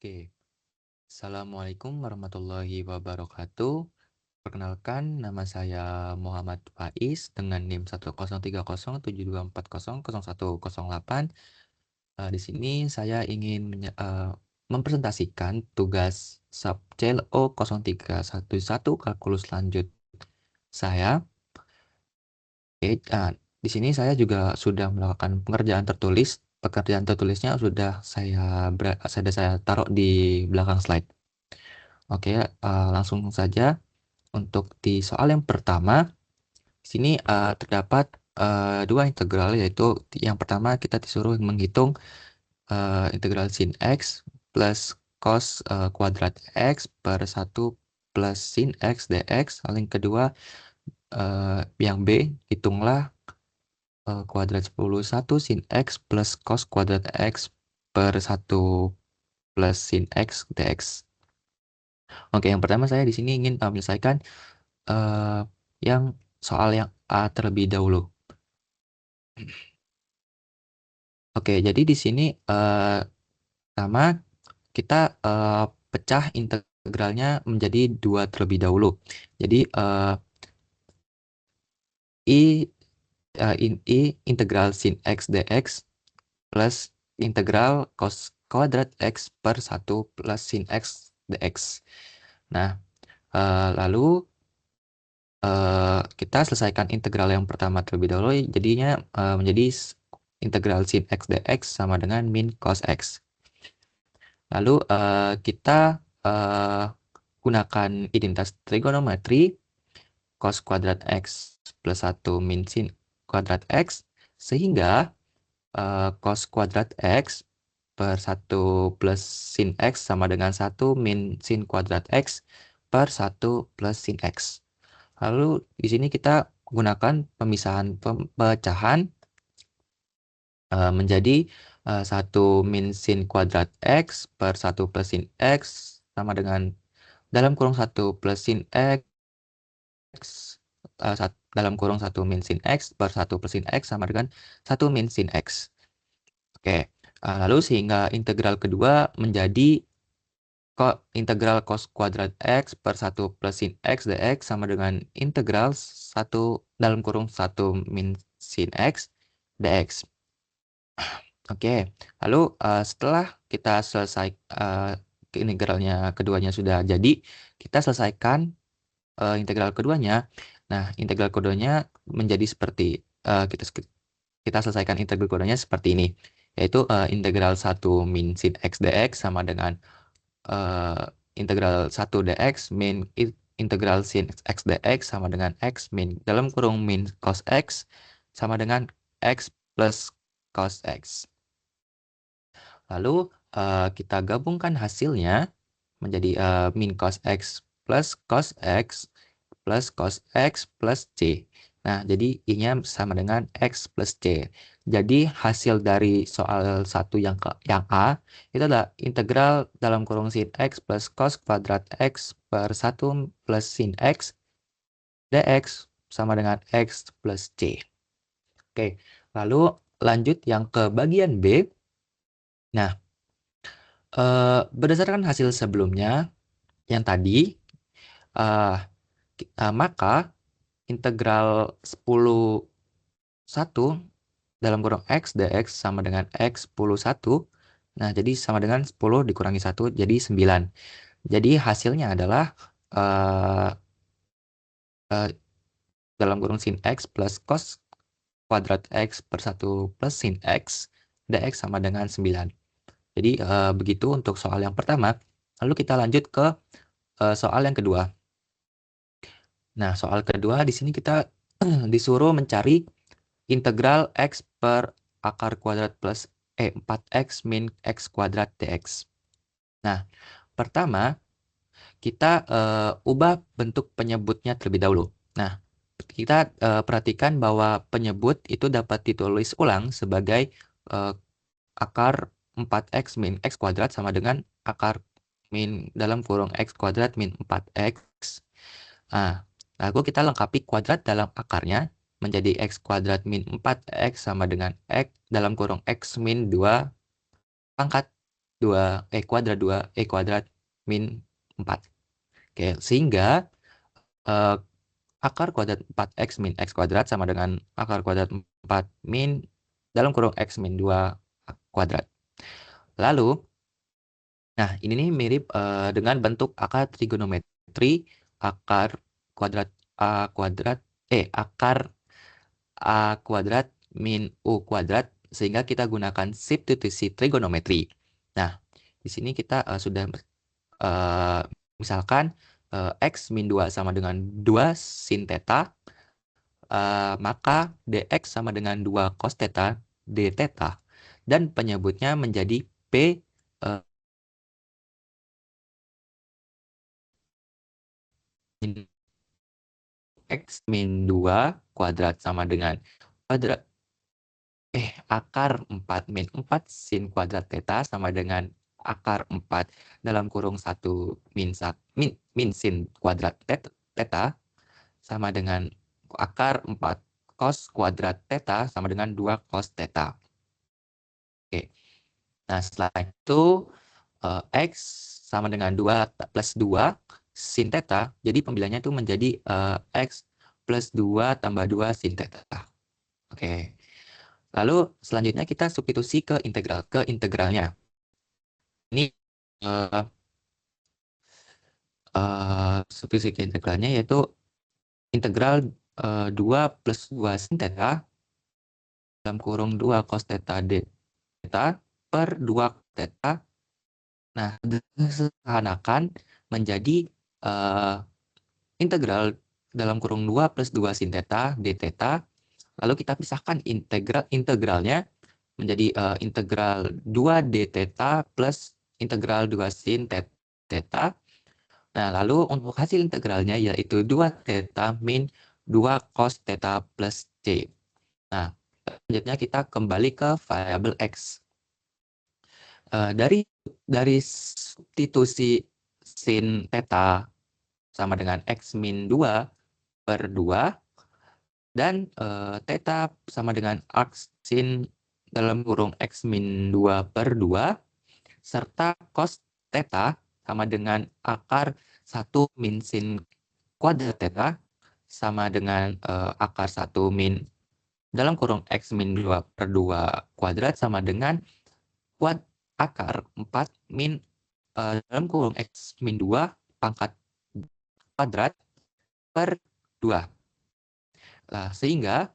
Oke, Assalamualaikum warahmatullahi wabarakatuh. Perkenalkan, nama saya Muhammad Faiz dengan NIM 1030724000108. Di sini saya ingin mempresentasikan tugas Subcel O0311 kalkulus lanjut saya. Oke, di sini saya juga sudah melakukan pengerjaan tertulis. Pekerjaan tertulisnya sudah saya taruh di belakang slide. Oke, langsung saja untuk di soal yang pertama. Di sini terdapat dua integral, yaitu yang pertama kita disuruh menghitung integral sin x plus cos kuadrat x per 1 plus sin x dx. Lalu yang kedua, yang B, hitunglah kuadrat 1 sin x plus cos kuadrat x per 1 plus sin x dx. Oke, yang pertama saya di sini ingin menyelesaikan yang soal yang A terlebih dahulu. Oke, jadi di sini pertama kita pecah integralnya menjadi dua terlebih dahulu. Jadi I integral sin x dx plus integral cos kuadrat x per 1 plus sin x dx. Nah, lalu kita selesaikan integral yang pertama terlebih dahulu, jadinya menjadi integral sin x dx sama dengan min cos x. Lalu kita gunakan identitas trigonometri cos kuadrat x plus 1 min sin kuadrat x, sehingga cos kuadrat x per 1 plus sin x sama dengan 1 min sin kuadrat x per 1 plus sin x. Lalu di sini kita gunakan pecahan menjadi 1 min sin kuadrat x per 1 plus sin x sama dengan dalam kurung 1 plus sin x dalam kurung 1 min sin x per 1 plus sin x sama dengan 1 min sin x. Oke, lalu sehingga integral kedua menjadi integral cos kuadrat x per 1 plus sin x dx sama dengan integral 1 dalam kurung 1 min sin x dx. Oke, lalu setelah kita selesai integralnya keduanya sudah jadi, kita selesaikan integral keduanya. Nah, integral keduanya menjadi seperti kita selesaikan integral keduanya seperti ini, yaitu integral 1 min sin x dx sama dengan integral 1 dx min integral sin x dx sama dengan x min dalam kurung min cos x sama dengan x plus cos x. Lalu kita gabungkan hasilnya menjadi min cos x plus cos x plus cos x plus c. Nah, jadi I-nya sama dengan x plus c. Jadi hasil dari soal 1 yang A itu adalah integral dalam kurung sin x plus cos kuadrat x per 1 plus sin x dx sama dengan x plus c. Oke, lalu lanjut yang ke bagian B. Nah, berdasarkan hasil sebelumnya yang tadi, maka integral 1 dalam kurung x dx sama dengan x 1. Nah, jadi sama dengan 10 dikurangi 1 jadi 9. Jadi hasilnya adalah dalam kurung sin x plus cos kuadrat x per 1 plus sin x dx sama dengan 9. Jadi begitu untuk soal yang pertama. Lalu kita lanjut ke soal yang kedua. Nah, soal kedua di sini kita disuruh mencari integral x per akar kuadrat plus 4x min x kuadrat dx. Nah, pertama kita ubah bentuk penyebutnya terlebih dahulu. Nah, kita perhatikan bahwa penyebut itu dapat ditulis ulang sebagai akar 4x min x kuadrat sama dengan akar min dalam kurung x kuadrat min 4x. Nah, lalu kita lengkapi kuadrat dalam akarnya menjadi x kuadrat min 4x sama dengan x dalam kurung x min 2 pangkat. kuadrat 2 kuadrat min 4. Oke, sehingga akar kuadrat 4x min x kuadrat sama dengan akar kuadrat 4 min dalam kurung x min 2 kuadrat. Lalu, nah ini nih mirip dengan bentuk akar trigonometri akar kuadrat a kuadrat akar a kuadrat min u kuadrat, sehingga kita gunakan substitusi trigonometri. Nah, di sini kita sudah misalkan x min 2 sama dengan 2 sin theta, maka dx sama dengan 2 cos theta d theta, dan penyebutnya menjadi p min x min 2 kuadrat sama dengan kuadrat akar 4 min 4 sin kuadrat theta sama dengan akar 4 dalam kurung 1 min sin kuadrat theta sama dengan akar 4 cos kuadrat theta sama dengan 2 cos theta. Oke. Nah, setelah itu x sama dengan 2 plus 2 sin theta. Jadi pembilanya itu menjadi x plus 2 tambah 2 sin theta. Oke. Lalu selanjutnya kita substitusi ke integralnya. Ini substitusi ke integralnya yaitu integral 2 plus 2 sin theta dalam kurung 2 cos theta d theta per 2 theta. Nah, disederhanakan menjadi integral dalam kurung 2 plus 2 sin theta d theta. Lalu kita pisahkan integralnya menjadi integral 2 d theta plus integral 2 sin theta. Nah, lalu untuk hasil integralnya yaitu 2 theta min 2 cos theta plus c. Nah, selanjutnya kita kembali ke variabel x. Dari substitusi sin theta sama dengan x min 2 per 2 dan theta sama dengan arc sin dalam kurung x min 2 per 2 serta cos theta sama dengan akar 1 min sin kuadrat theta sama dengan akar 1 min dalam kurung x min 2 per 2 kuadrat sama dengan akar 4 min dalam kurung x min 2 pangkat kuadrat per 2. Nah, sehingga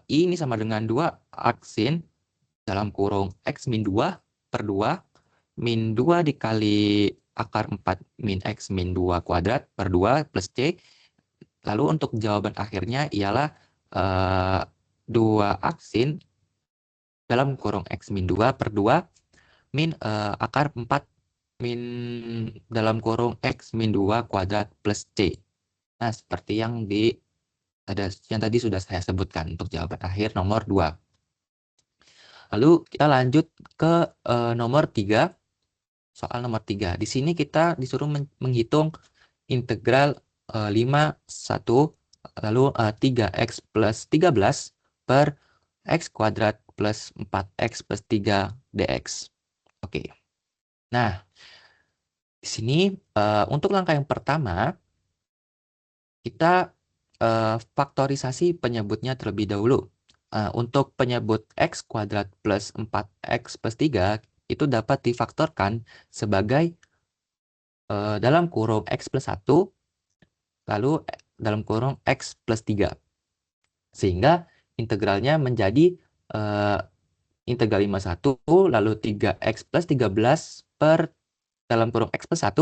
ini sama dengan 2 arc sin dalam kurung x min 2 per 2 min 2 dikali akar 4 min x min 2 kuadrat per 2 plus c. Lalu untuk jawaban akhirnya ialah 2 arc sin dalam kurung x min 2 per 2 min akar 4 min dalam kurung x min 2 kuadrat plus c. Nah, seperti yang tadi sudah saya sebutkan untuk jawaban akhir nomor 2. Lalu kita lanjut ke nomor 3. Soal nomor 3. Di sini kita disuruh menghitung integral 5,1 lalu 3x plus 13 per x kuadrat plus 4x plus 3 dx. Oke. Nah, di sini untuk langkah yang pertama kita faktorisasi penyebutnya terlebih dahulu. Untuk penyebut x kuadrat plus 4x plus 3 itu dapat difaktorkan sebagai dalam kurung x plus 1 lalu dalam kurung x plus 3. Sehingga integralnya menjadi integral 51 lalu 3x plus 13 per dalam kurung x plus 1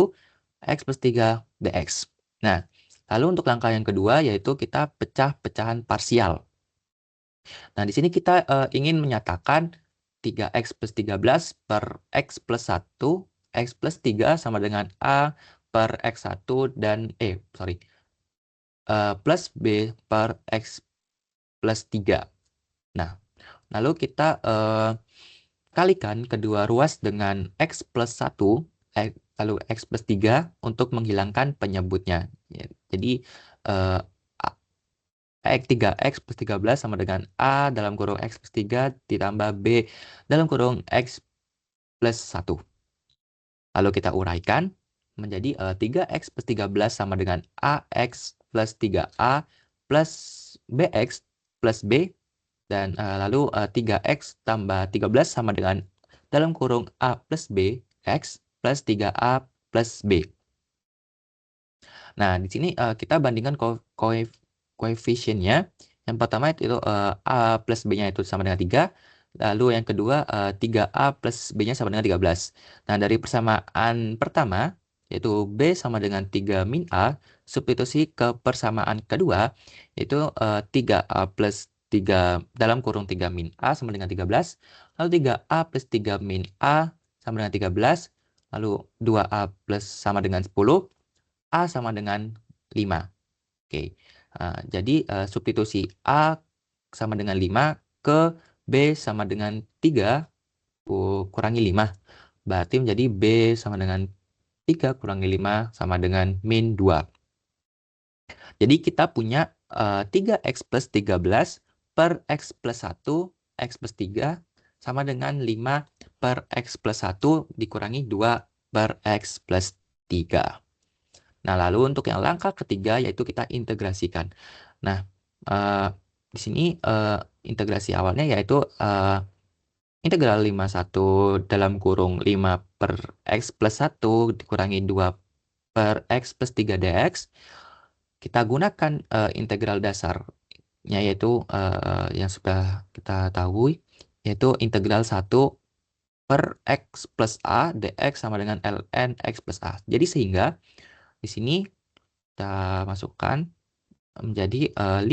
x plus 3 dx. Nah, lalu untuk langkah yang kedua yaitu kita pecah pecahan parsial. Nah, di sini kita ingin menyatakan 3x plus 13 per x plus 1 x plus 3 sama dengan a per x1 dan plus b per x plus 3. Nah, lalu kita kalikan kedua ruas dengan x plus 1 lalu x plus 3 untuk menghilangkan penyebutnya. Ya, jadi 3x plus 13 sama dengan a dalam kurung x plus 3 ditambah b dalam kurung x plus 1. Lalu kita uraikan menjadi 3x plus 13 sama dengan AX plus 3A plus BX plus B. Dan lalu 3x tambah 13 sama dengan dalam kurung A plus B, X plus 3A plus B. Nah, di sini kita bandingkan koefisiennya. Yang pertama itu A plus B-nya itu sama dengan 3. Lalu yang kedua 3A plus B-nya sama dengan 13. Nah, dari persamaan pertama, yaitu B sama dengan 3 min A, substitusi ke persamaan kedua, yaitu 3A plus 3 dalam kurung 3 min A sama dengan 13. Lalu 3A plus 3 min A sama dengan 13. Lalu 2A plus sama dengan 10. A sama dengan 5. Oke. Jadi substitusi A sama dengan 5 ke B sama dengan 3 kurangi 5. Berarti menjadi B sama dengan 3 kurangi 5 sama dengan min 2. Jadi kita punya 3x plus 13 per x plus 1, x plus 3 sama dengan 5 per x plus 1 dikurangi 2 per x plus 3. Nah, lalu untuk yang langkah ketiga yaitu kita integrasikan. Nah, di sini integrasi awalnya yaitu integral 51 dalam kurung 5 per x plus 1 dikurangi 2 per x plus 3 dx. Kita gunakan integral dasarnya yaitu yang sudah kita tahu yaitu integral 1 per x plus a dx sama dengan ln x plus a. Jadi sehingga di sini kita masukkan menjadi 5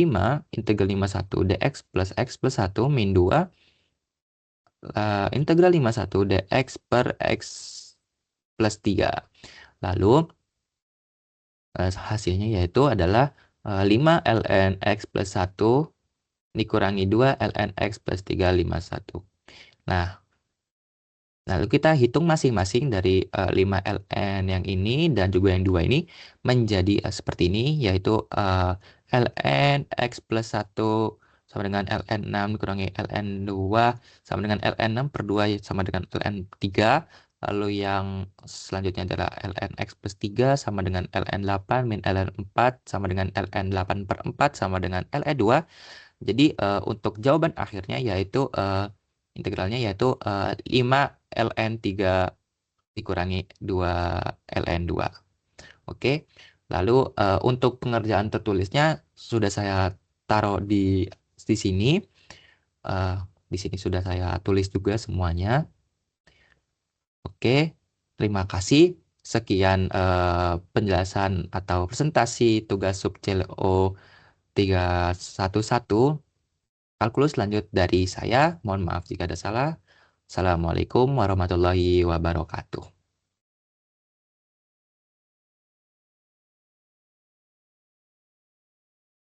integral 51 dx plus x plus 1 min 2 integral 51 dx per x plus 3. Lalu hasilnya yaitu adalah 5 ln x plus 1 dikurangi 2 ln x plus 3 51. Nah, lalu kita hitung masing-masing dari 5 ln yang ini dan juga yang 2 ini menjadi seperti ini, yaitu ln x plus 1 sama dengan ln 6 dikurangi ln 2 sama dengan ln 6 per 2 sama dengan ln 3. Lalu yang selanjutnya adalah ln x plus 3 sama dengan ln 8 min ln 4 sama dengan ln 8 per 4 sama dengan ln 2. Jadi untuk jawaban akhirnya yaitu integralnya yaitu 5 ln 3 dikurangi 2 ln 2. Oke. Lalu untuk pengerjaan tertulisnya sudah saya taruh di sini. Di sini sudah saya tulis juga semuanya. Oke. Terima kasih. Sekian penjelasan atau presentasi tugas sub CLO 311. Kalkulus lanjut dari saya. Mohon maaf jika ada salah. Assalamualaikum warahmatullahi wabarakatuh.